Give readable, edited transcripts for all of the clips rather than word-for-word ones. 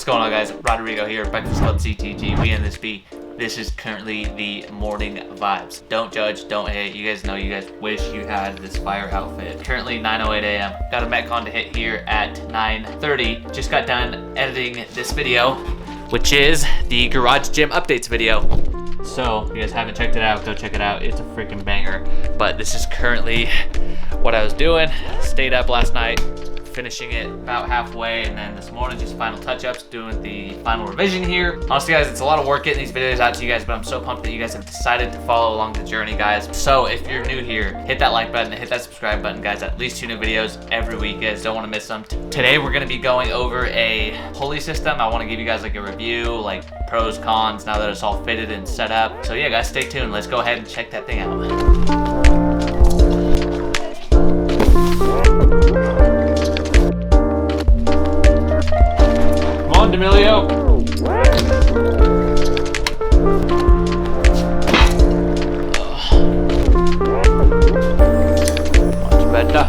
going on, guys? Rodrigo here, Breakfast Club CTG. We in this beat. This is currently the morning vibes. Don't judge, don't hate. You guys know you guys wish you had this fire outfit. Currently 9:08 a.m. Got a Metcon to hit here at 9:30. Just got done editing this video, which is the garage gym updates video. So if you guys haven't checked it out, go check it out. It's a freaking banger. But this is currently what I was doing. Stayed up last night, finishing it about halfway, and then this morning just final touch-ups, doing the final revision here. Honestly, guys, it's a lot of work getting these videos out to you guys, but I'm so pumped that you guys have decided to follow along the journey, guys. So if you're new here, hit that like button, hit that subscribe button, guys. At least 2 new videos every week, guys. Don't want to miss them. Today we're going to be going over a pulley system. I want to give you guys like a review, like pros, cons, now that it's all fitted and set up. So yeah, guys, stay tuned. Let's go ahead and check that thing out. Emilio. Much better.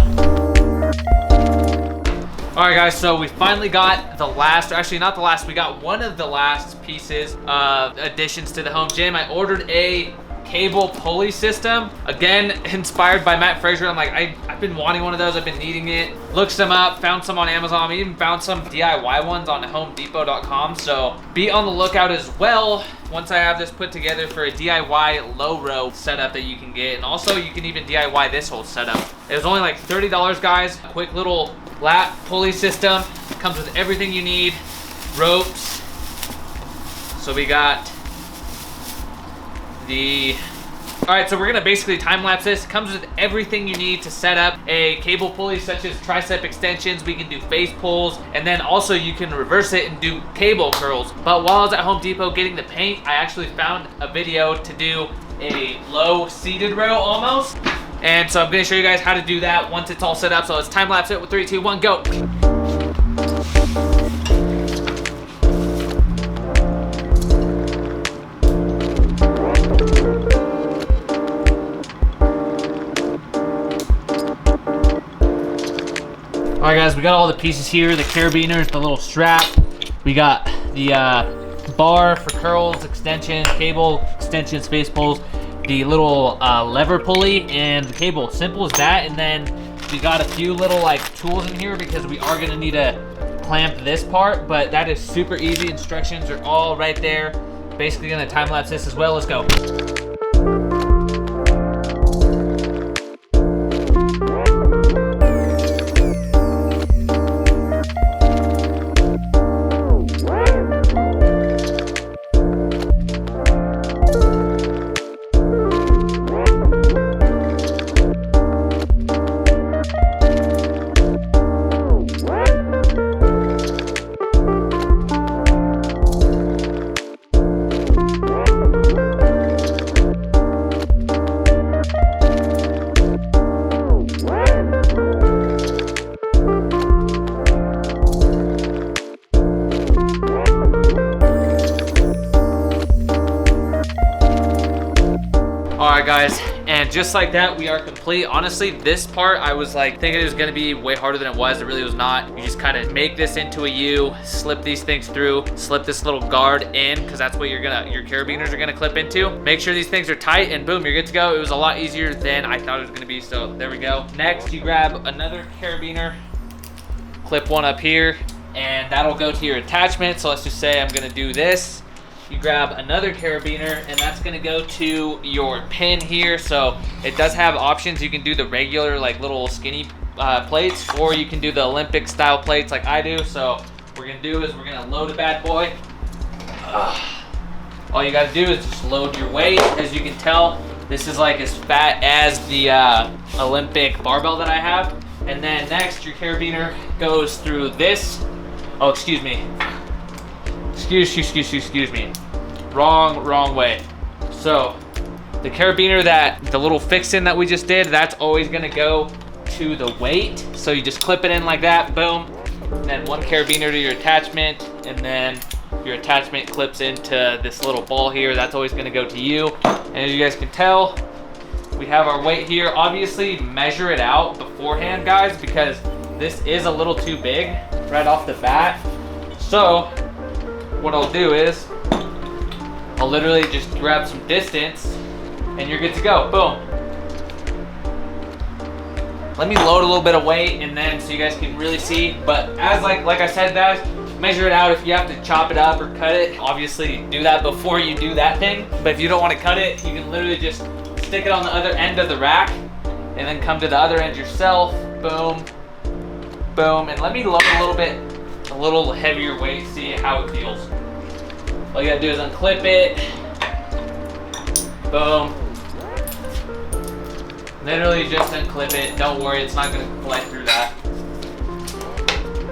Alright guys, so we finally got the last, or actually not the last, we got one of the last pieces of additions to the home gym. I ordered a cable pulley system, again inspired by Matt Frazier. I'm like, I've been wanting one of those, I've been needing it. Looked some up, found some on Amazon, I even found some DIY ones on homedepot.com, so be on the lookout as well once I have this put together for a DIY low row setup that you can get. And also you can even DIY this whole setup. It was only like $30, guys. Quick little lat pulley system, comes with everything you need, ropes. So we got all right, so we're gonna basically time lapse this. It comes with everything you need to set up a cable pulley, such as tricep extensions. We can do face pulls, and then also you can reverse it and do cable curls. But while I was at Home Depot getting the paint, I actually found a video to do a low seated row almost. And so I'm gonna show you guys how to do that once it's all set up. So let's time lapse it with 3, 2, 1, go. All right, guys, we got all the pieces here, the carabiners, the little strap. We got the bar for curls, extensions, cable, extensions, face pulls, the little lever pulley, and the cable. Simple as that. And then we got a few little like tools in here because we are gonna need to clamp this part, but that is super easy. Instructions are all right there. Basically gonna time lapse this as well. Let's go. Alright guys, and just like that, we are complete. Honestly, this part, I was like thinking it was gonna be way harder than it was. It really was not. You just kind of make this into a U, slip these things through, slip this little guard in, because that's what your carabiners are gonna clip into. Make sure these things are tight, and boom, you're good to go. It was a lot easier than I thought it was gonna be, so there we go. Next, you grab another carabiner, clip one up here, and that'll go to your attachment. So let's just say I'm gonna do this. You grab another carabiner, and that's gonna go to your pin here. So it does have options. You can do the regular like little skinny plates, or you can do the Olympic style plates like I do. So what we're gonna do is we're gonna load a bad boy. All you gotta do is just load your weight. As you can tell, this is like as fat as the Olympic barbell that I have. And then next, your carabiner goes through this. Oh, excuse me. Excuse me. Wrong way. So the carabiner, the little fix-in that we just did, that's always gonna go to the weight. So you just clip it in like that, boom. And then one carabiner to your attachment, and then your attachment clips into this little ball here. That's always gonna go to you. And as you guys can tell, we have our weight here. Obviously measure it out beforehand, guys, because this is a little too big right off the bat. So what I'll do is I'll literally just grab some distance and you're good to go. Boom. Let me load a little bit of weight and then so you guys can really see. But as like I said, guys, measure it out. If you have to chop it up or cut it, obviously do that before you do that thing. But if you don't want to cut it, you can literally just stick it on the other end of the rack and then come to the other end yourself. Boom, boom. And let me load a little heavier weight, see how it feels. All you gotta do is unclip it. Boom. Literally just unclip it. Don't worry, it's not gonna fly through that.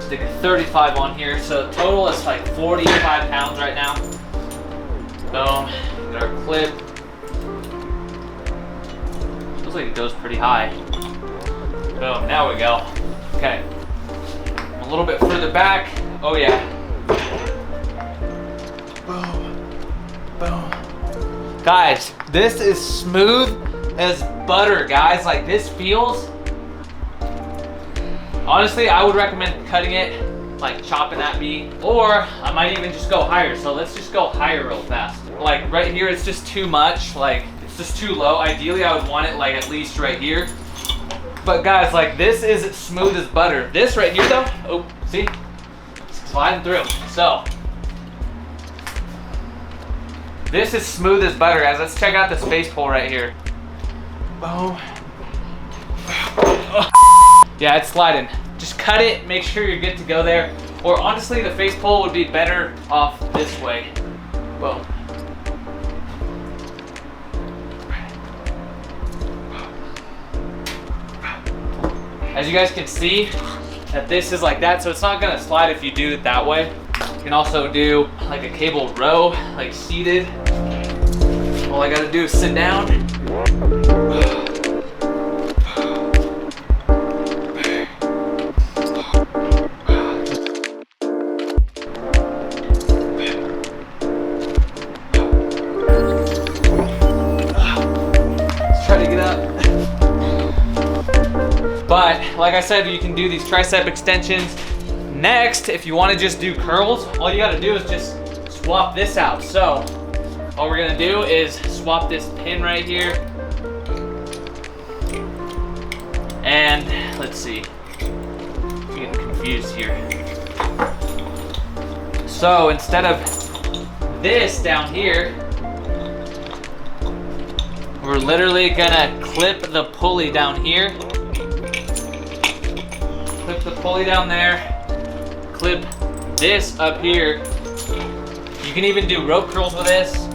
Stick a 35 on here, so total is like 45 pounds right now. Boom. Get our clip. Looks like it goes pretty high. Boom, now we go. Okay. A little bit further back. Oh yeah. Boom. Boom. Guys, this is smooth as butter, guys. Like this feels, honestly, I would recommend cutting it, like chopping that meat, or I might even just go higher. So let's just go higher real fast. Like right here, it's just too much. Like it's just too low. Ideally, I would want it like at least right here. But guys, like this is smooth as butter. This right here though, oh, see? It's sliding through. So, this is smooth as butter, guys. Let's check out this face pull right here. Boom. Yeah, it's sliding. Just cut it, make sure you're good to go there. Or honestly, the face pull would be better off this way. Boom. As you guys can see, that this is like that, so it's not gonna slide if you do it that way. You can also do like a cable row, like seated. All I gotta do is sit down. Let's try to get up. But like I said, you can do these tricep extensions. Next, if you want to just do curls, all you got to do is just swap this out. So all we're gonna do is swap this pin right here. And let's see, I'm getting confused here. So instead of this down here, we're literally gonna clip the pulley down here. Clip the pulley down there, clip this up here. You can even do rope curls with this.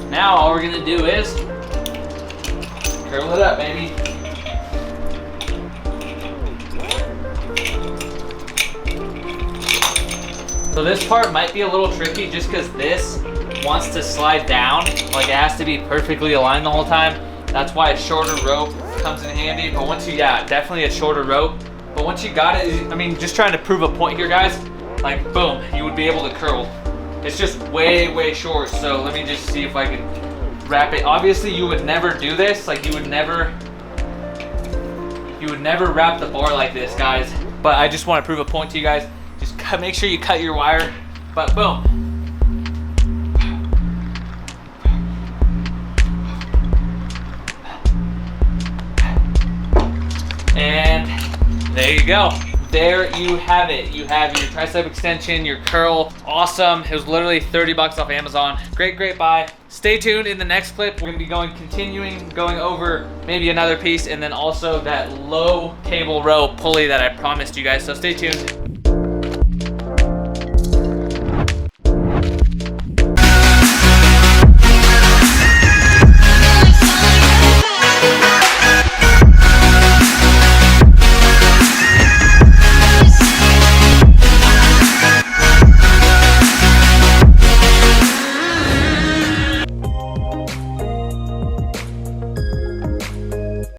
Now all we're gonna do is curl it up, baby. So this part might be a little tricky just because this wants to slide down. Like it has to be perfectly aligned the whole time. That's why a shorter rope comes in handy. But once you, yeah, definitely a shorter rope. But once you got it, I mean, just trying to prove a point here, guys. Like, boom, you would be able to curl. It's just way, way short. So let me just see if I can wrap it. Obviously, you would never do this. Like, you would never wrap the bar like this, guys. But I just want to prove a point to you guys. Just make sure you cut your wire. But boom. And there you go. There you have it. You have your tricep extension, your curl. Awesome. It was literally 30 bucks off Amazon. Great, great buy. Stay tuned. In the next clip, we're gonna be continuing over maybe another piece and then also that low cable row pulley that I promised you guys. So stay tuned.